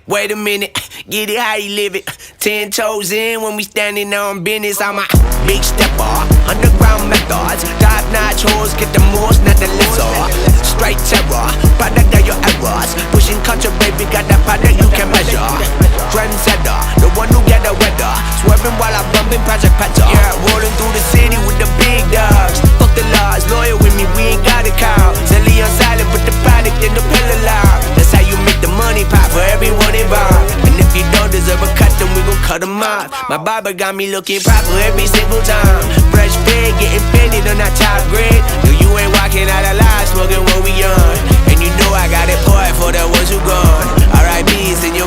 Wait a minute, get it how you live it. 10 toes in when we standing on business. I'm a big stepper, underground methods. Top notch hoes, get the most, not the lesser. Straight terror, product of your errors. Pushing culture, baby, got that product you can measure. Trendsetter, the one who get the weather. Swerving while I'm bumping Project Petter. Yeah, rolling through the city with the big dogs. Fuck the laws, loyal with me, we ain't got a cow. Zelly on silent, put the product in the pill loud. That's how you make the money pop for everyone involved. And if you don't deserve a cut, then we gon' cut them off. My barber got me looking proper every single time. Fresh pig, getting painted on that top grade. No, you ain't walking out alive, smoking what we on. And you know I got it poured for the ones who gone. R.I.P.'s in your